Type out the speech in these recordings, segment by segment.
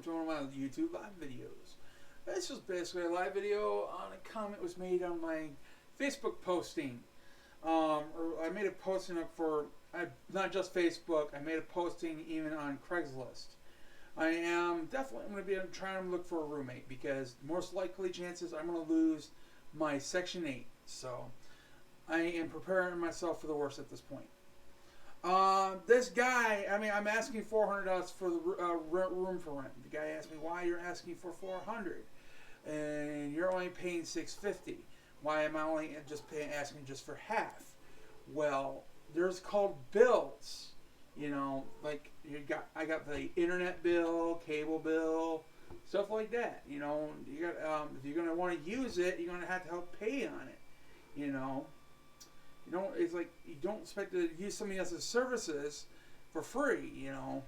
to one of my YouTube live videos. This was basically a live video on a comment was made on my Facebook posting. Or I made a posting up for not just Facebook. I made a posting even on Craigslist. I am definitely going to be trying to look for a roommate because most likely chances I'm going to lose my Section 8. So I am preparing myself for the worst at this point. This guy, I mean, I'm asking $400 for the room for rent. The guy asked me why you're asking for $400 and you're only paying $650. Why am I only asking just for half? Well, there's called bills. You know, like I got the internet bill, cable bill, stuff like that. You know, you got if you're gonna want to use it, you're gonna have to help pay on it. You know. It's like you don't expect to use somebody else's services for free, you know.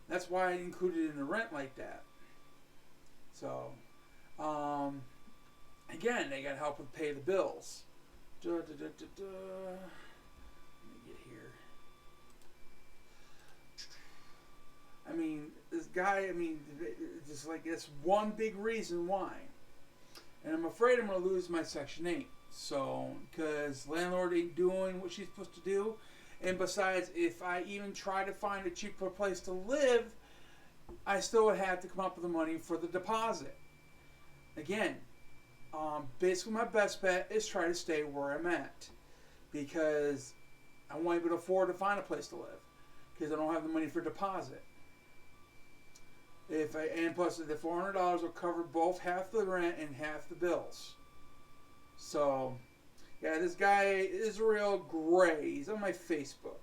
That's why I included it in the rent like that. So, again, they got help with pay the bills. Let me get here. I mean, this guy, just like that's one big reason why. And I'm afraid I'm going to lose my Section 8. So, because landlord ain't doing what she's supposed to do. And besides, if I even try to find a cheaper place to live, I still would have to come up with the money for the deposit. Again, basically my best bet is try to stay where I'm at. Because I won't be able to afford to find a place to live. Because I don't have the money for deposit. And plus, the $400 will cover both half the rent and half the bills. So, yeah, this guy, Israel Gray, he's on my Facebook.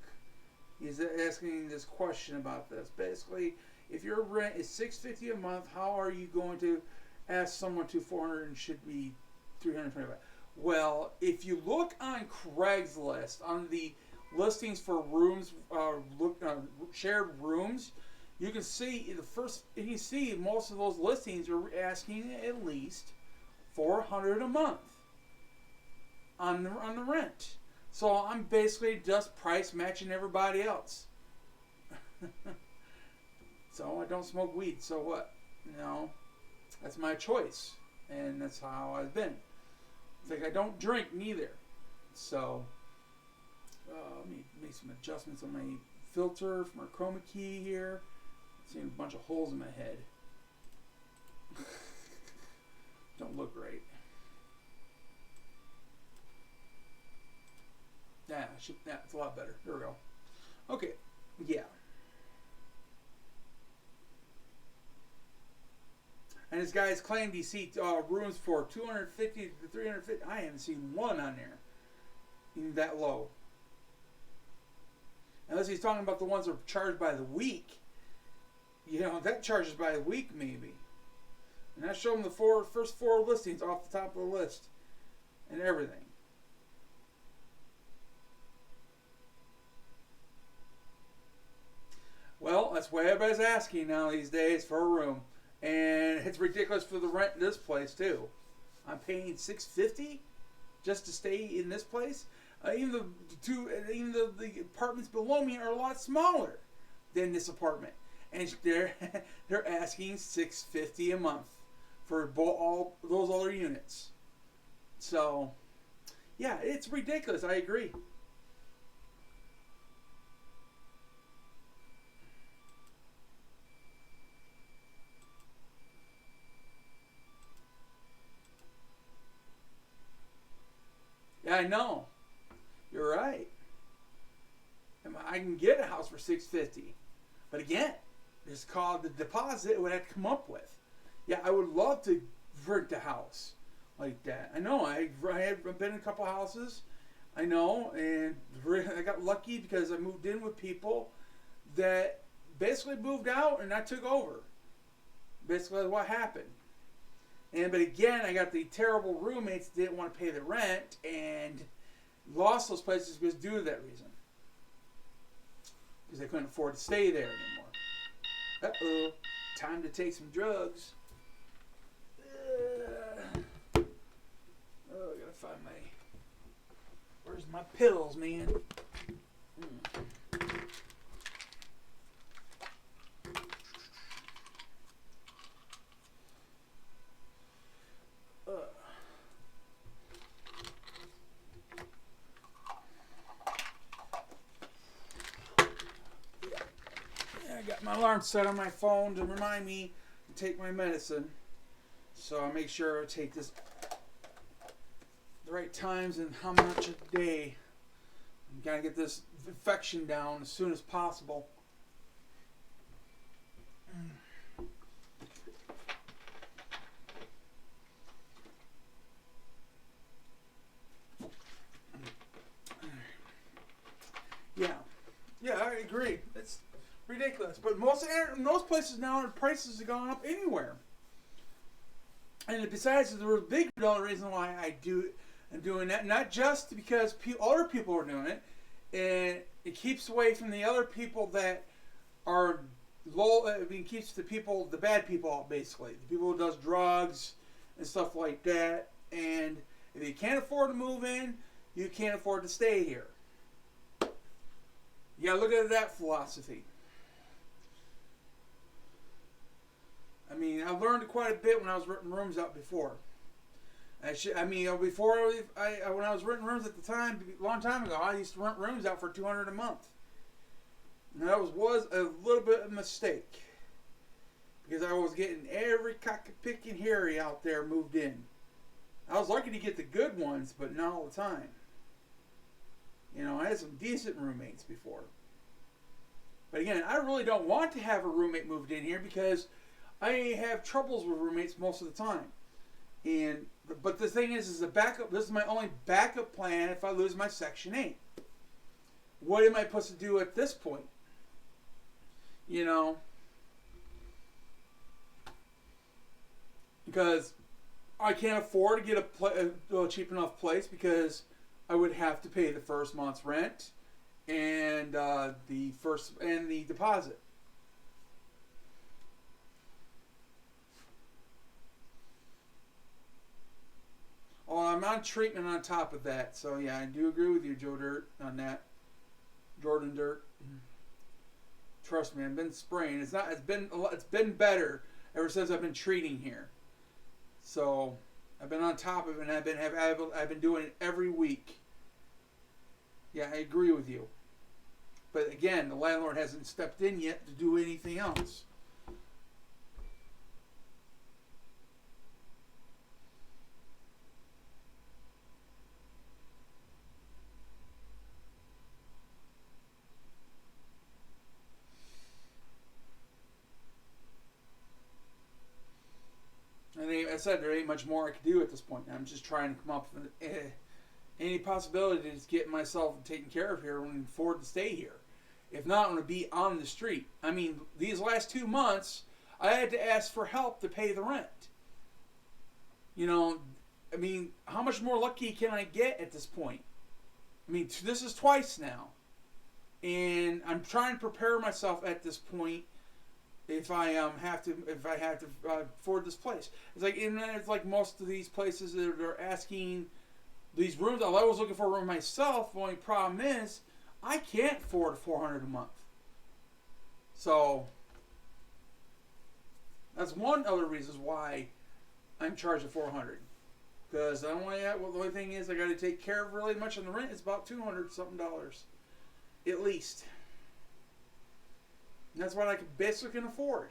He's asking this question about this. Basically, if your rent is $650 a month, how are you going to ask someone to $400 and should be $325? Well, if you look on Craigslist, on the listings for rooms, shared rooms, you can see most of those listings are asking at least $400 a month on the rent. So I'm basically just price matching everybody else. So I don't smoke weed, so what? You know, that's my choice. And that's how I've been. It's like I don't drink neither. So let me make some adjustments on my filter from our chroma key here. Seeing a bunch of holes in my head. Don't look great. Yeah, it's a lot better. There we go. Okay, yeah. And this guy's claimed he sees rooms for $250 to $350. I haven't seen one on there even that low. Unless he's talking about the ones that are charged by the week. You know, that charges by the week maybe. And I show him the first four listings off the top of the list and everything. Well, that's what everybody's asking now these days for a room. And it's ridiculous for the rent in this place too. I'm paying $650 just to stay in this place. Even the apartments below me are a lot smaller than this apartment. And they're asking $650 a month for all those other units. So, yeah, it's ridiculous. I agree. Yeah, I know. You're right. I can get a house for $650, but again, it's called the deposit. It would have to come up with. Yeah, I would love to rent a house like that. I know. I have been in a couple houses. I know, and I got lucky because I moved in with people that basically moved out, and I took over. Basically, that's what happened. But again, I got the terrible roommates that didn't want to pay the rent and lost those places because due to that reason. Because they couldn't afford to stay there anymore. Uh-oh. Time to take some drugs. Oh, I gotta find my... Where's my pills, man? got my alarm set on my phone to remind me to take my medicine. So I make sure I take this the right times and how much a day. I'm gotta get this infection down as soon as possible. Yeah, I agree. It's ridiculous. But most places now, prices have gone up anywhere. And besides, there was a big reason why I'm doing that. Not just because other people are doing it, and it keeps away from the other people that are low. I mean, keeps the bad people out, basically. The people who does drugs and stuff like that. And if you can't afford to move in, you can't afford to stay here. You gotta look at that philosophy. I mean, I learned quite a bit when I was renting rooms out before. When I was renting rooms at the time, a long time ago, I used to rent rooms out for $200 a month. And that was a little bit of a mistake. Because I was getting every cock-a-pickin' Harry out there moved in. I was lucky to get the good ones, but not all the time. You know, I had some decent roommates before. But again, I really don't want to have a roommate moved in here because I have troubles with roommates most of the time. But the thing is the backup. This is my only backup plan if I lose my Section 8. What am I supposed to do at this point? You know, because I can't afford to get a cheap enough place because I would have to pay the first month's rent and the deposit. Oh, I'm on treatment on top of that, so yeah, I do agree with you, Joe Dirt, on that. Jordan Dirt. Trust me, I've been spraying. It's been better ever since I've been treating here. So I've been on top of it, and I've been doing it every week. Yeah, I agree with you. But again, the landlord hasn't stepped in yet to do anything else. And I said there ain't much more I could do at this point. I'm just trying to come up with any possibility to get myself taken care of here and afford to stay here. If not, I'm going to be on the street. I mean, these last 2 months, I had to ask for help to pay the rent. You know, I mean, how much more lucky can I get at this point? I mean, this is twice now. And I'm trying to prepare myself at this point if I have to afford this place. It's like most of these places that are asking these rooms. I was looking for a room myself. The only problem is I can't afford $400 a month. So that's one other reason why I'm charging $400. Because the only thing is I got to take care of really much on the rent. It's about $200 something at least. And that's what I basically can afford.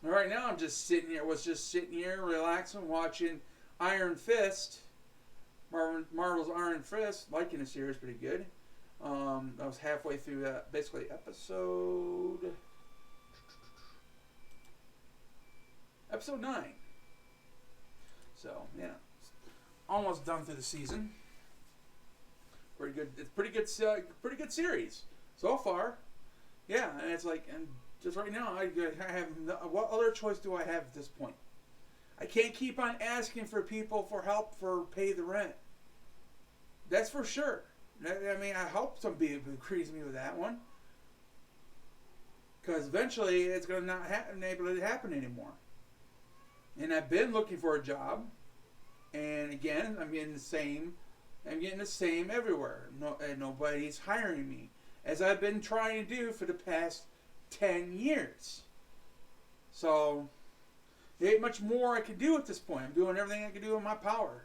And right now I'm just sitting here, relaxing, watching Iron Fist. Marvel's Iron Fist, liking the series pretty good. I was halfway through basically episode 9. So yeah, almost done through the season. Pretty good. It's pretty good series so far. Yeah, and it's like, and just right now, I have what other choice do I have at this point? I can't keep on asking for people for help for pay the rent. That's for sure. I mean, I hope some people agrees me with that one. Because eventually it's going to not able to happen anymore. And I've been looking for a job. And again, I'm getting the same everywhere. Nobody's hiring me. As I've been trying to do for the past 10 years. So, There ain't much more I can do at this point. I'm doing everything I can do in my power.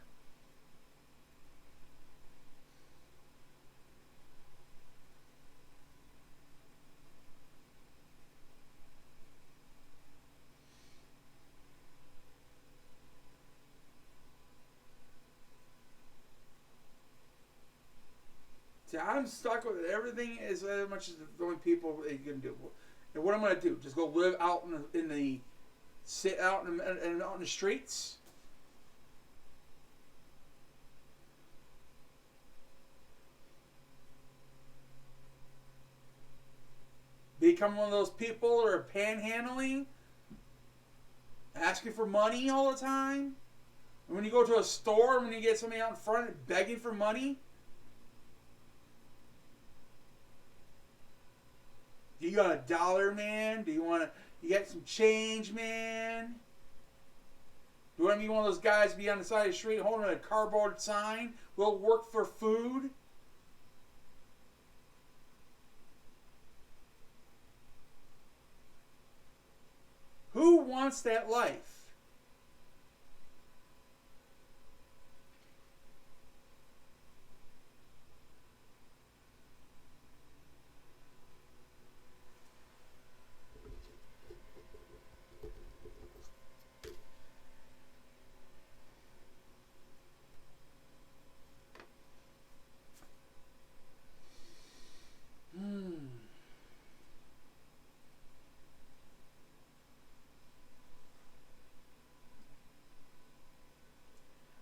See, I'm stuck with it. Everything is as much as the only people you can do. And what I'm going to do? Just go live out in the sit out in the streets? Become one of those people that are panhandling, asking for money all the time? And when you go to a store, when you get somebody out in front begging for money, do you got $1, man? Do you want to? You got some change, man? Do you want to be one of those guys be on the side of the street holding a cardboard sign? Will work for food? Who wants that life?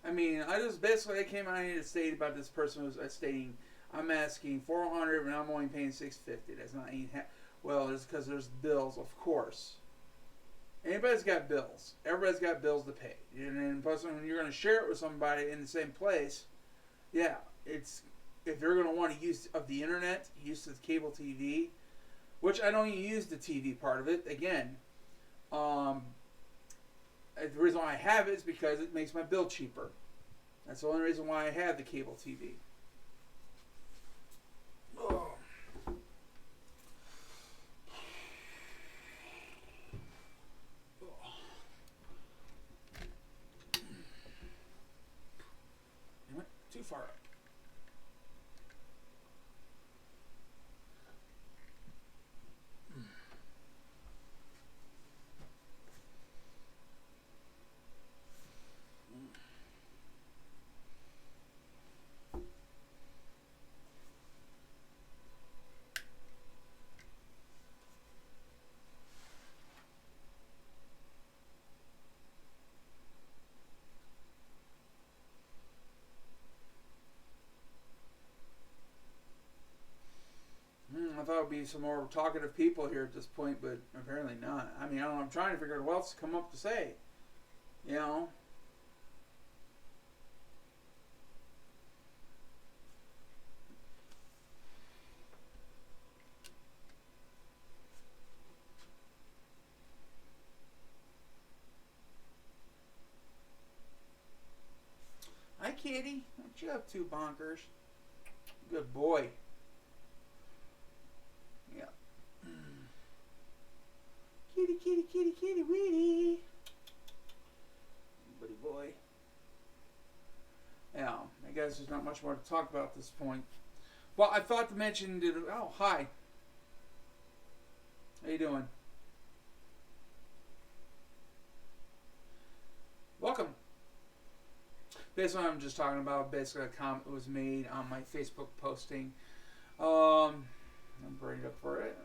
I mean, I came out here to state about this person was stating, I'm asking 400 and I'm only paying 650. That's not well, it's because there's bills, of course. Anybody's got bills. Everybody's got bills to pay. And then plus when you're going to share it with somebody in the same place, yeah, it's if you're going to want to use of the internet, use the cable TV, which I don't even use the TV part of it. Again, the reason why I have it is because it makes my bill cheaper. That's the only reason why I have the cable TV. Oh. I went too far up. I thought it would be some more talkative people here at this point, but apparently not. I mean, I don't know. I'm trying to figure out what else to come up to say. You know? Hi, kitty. What you up to, bonkers? Good boy. Yeah. Kitty, kitty, kitty, kitty, weedy. Buddy boy. Yeah, I guess there's not much more to talk about at this point. Well, I thought to mention that. Oh, hi. How you doing? Welcome. Basically, I'm just talking about basically a comment that was made on my Facebook posting. I'm bringing it up for it.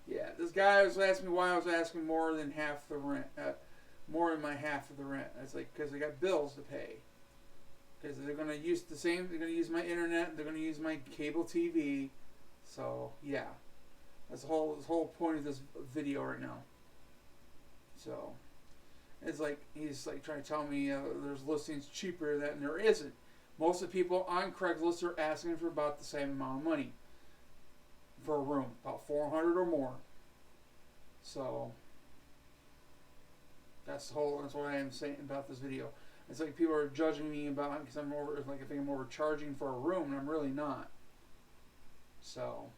Yeah, this guy was asking me why I was asking more than half the rent, more than my half of the rent. It's like because they got bills to pay. Because they're gonna use the same. They're gonna use my internet. They're gonna use my cable TV. So yeah. That's the whole point of this video right now. So, it's like, he's like trying to tell me there's listings cheaper than there isn't. Most of the people on Craigslist are asking for about the same amount of money for a room, about 400 or more. So, that's what I am saying about this video. It's like people are judging me about because I think I'm overcharging for a room, and I'm really not. So,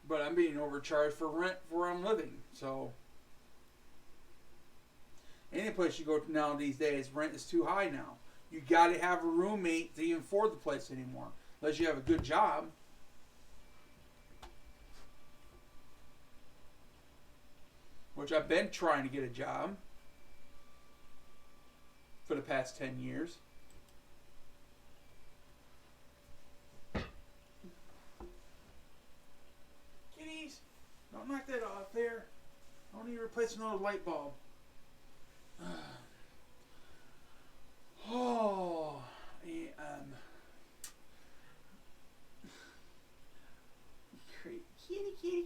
but I'm being overcharged for rent where I'm living. So, any place you go to now these days, rent is too high now. You got to have a roommate to even afford the place anymore, unless you have a good job. Which I've been trying to get a job for the past 10 years. Kitties, don't knock that off there. I don't need to replace another light bulb. Oh,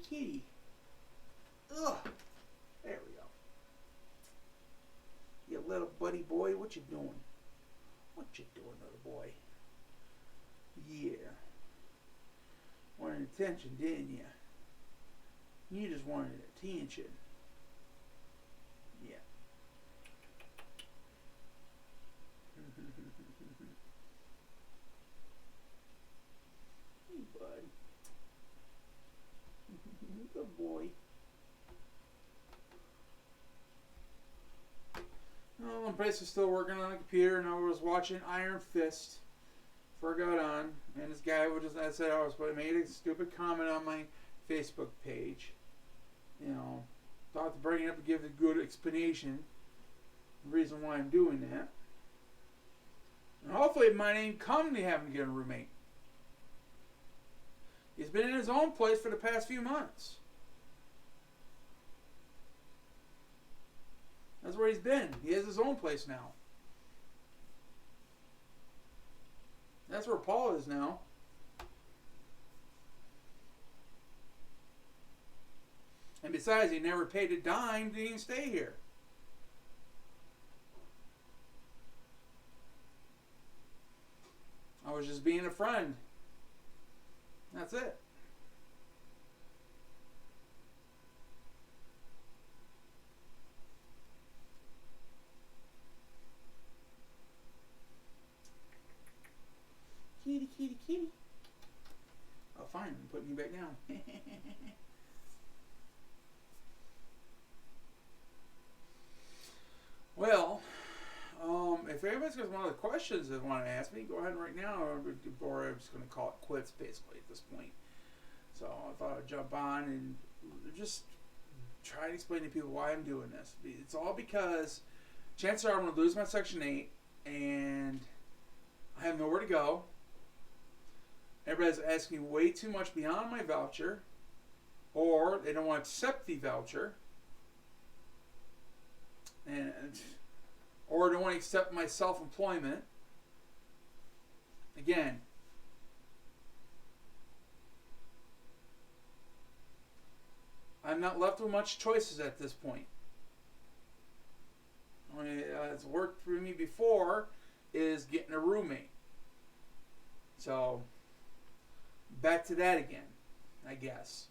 kitty. Ugh. There we go. You little buddy boy, what you doing? What you doing, little boy? Yeah. Wanted attention, didn't you? You just wanted attention. Yeah. Hey, bud. Good boy. Well, I'm basically still working on the computer, and I was watching Iron Fist before I got on, and this guy would just, I said I was, but I made a stupid comment on my Facebook page. You know, thought to bring it up and give a good explanation, the reason why I'm doing that. And hopefully it might ain't come to having to get a roommate. He's been in his own place for the past few months. That's where he's been. He has his own place now. That's where Paul is now. And besides, he never paid a dime to even stay here. I was just being a friend. That's it. Kitty. Oh, fine. I'm putting you back down. Well, if anybody's got some other questions they want to ask me, go ahead right now, or I'm just going to call it quits, basically, at this point. So I thought I'd jump on and just try to explain to people why I'm doing this. It's all because chances are I'm going to lose my Section 8, and I have nowhere to go. Everybody's asking way too much beyond my voucher, or they don't want to accept the voucher, or don't want to accept my self-employment. Again, I'm not left with much choices at this point. I mean, it's worked for me before is getting a roommate. So back to that again, I guess.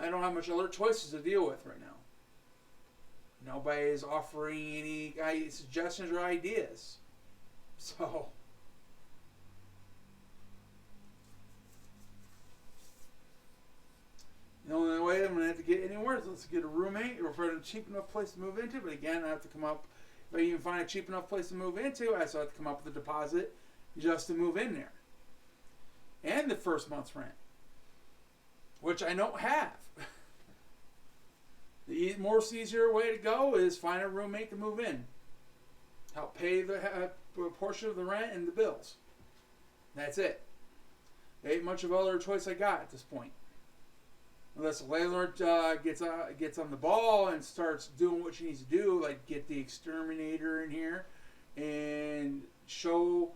I don't have much other choices to deal with right now. Nobody is offering any suggestions or ideas. So the only way I'm going to have to get anywhere is let's get a roommate or find a cheap enough place to move into. But again, I have to come up, if I even find a cheap enough place to move into, I still have to come up with a deposit just to move in there. And the first month's rent, which I don't have. The easier way to go is find a roommate to move in. Help pay the portion of the rent and the bills. That's it. There ain't much of other choice I got at this point. Unless the landlord gets on the ball and starts doing what she needs to do, like get the exterminator in here and show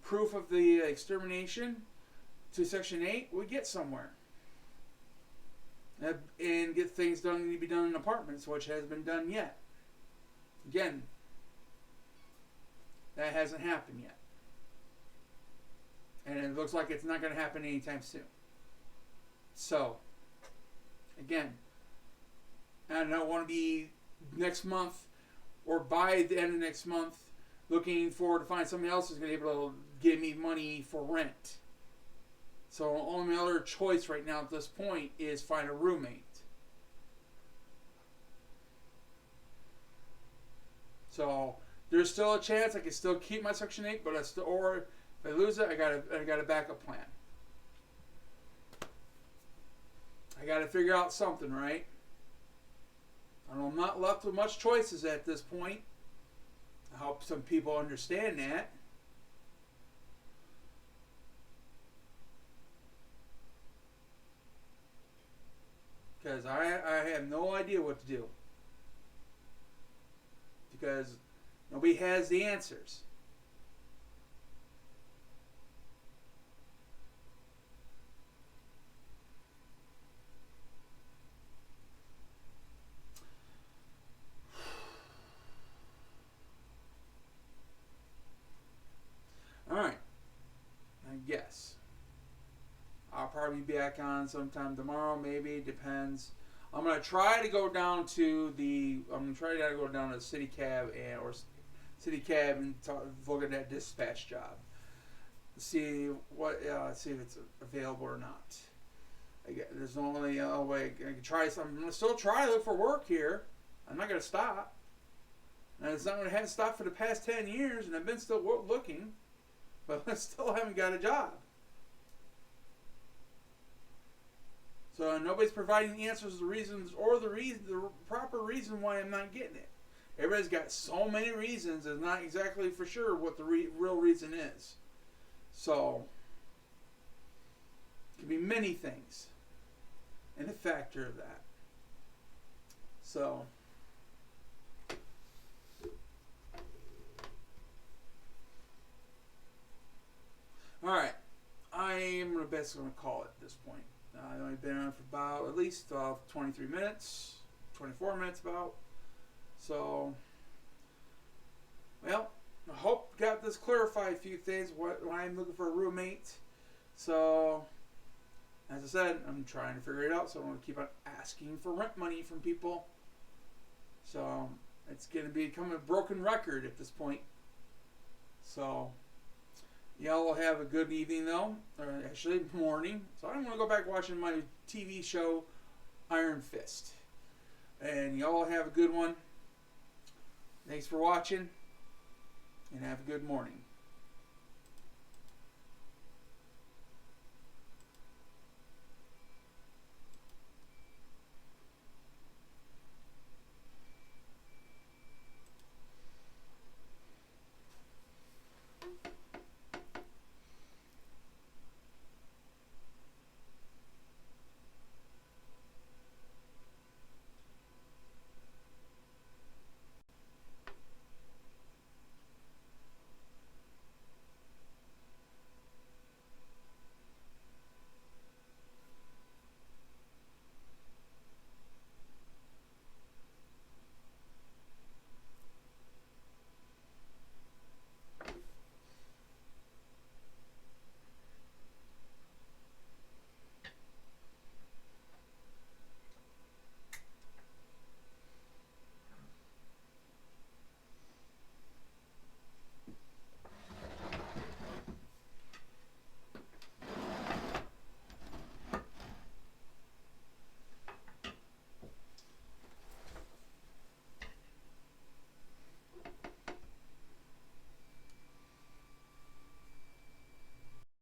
proof of the extermination to Section 8, we get somewhere. And get things done that need to be done in apartments, which hasn't been done yet. Again, that hasn't happened yet. And it looks like it's not going to happen anytime soon. So, again, I don't want to be next month or by the end of next month looking forward to find somebody else who's going to be able to give me money for rent. So only other choice right now at this point is find a roommate. So there's still a chance I can still keep my Section 8, but or if I lose it, I got a backup plan. I got to figure out something, right? I'm not left with much choices at this point. I hope some people understand that. Because I have no idea what to do. Because nobody has the answers. Alright. I guess. I'll probably be back on sometime tomorrow, maybe. Depends. I'm gonna try to go down to the city cab and look at that dispatch job. See see if it's available or not. There's no only way I can try something. I'm gonna still try to look for work here. I'm not gonna stop. And it's not gonna have stopped for the past 10 years, and I've been still looking, but I still haven't got a job. So nobody's providing the answers, the reasons, or the proper reason why I'm not getting it. Everybody's got so many reasons, and not exactly for sure what the real reason is. So it could be many things, and a factor of that. So all right, I am basically going to call it at this point. I've only been on for about at least 23 minutes, 24 minutes about. So, well, I hope got this clarified a few things. Why I'm looking for a roommate. So, as I said, I'm trying to figure it out. So I'm going to keep on asking for rent money from people. So it's going to become a broken record at this point. So. Y'all will have a good evening, though, or actually morning. So I'm going to go back watching my TV show, Iron Fist. And y'all have a good one. Thanks for watching, and have a good morning.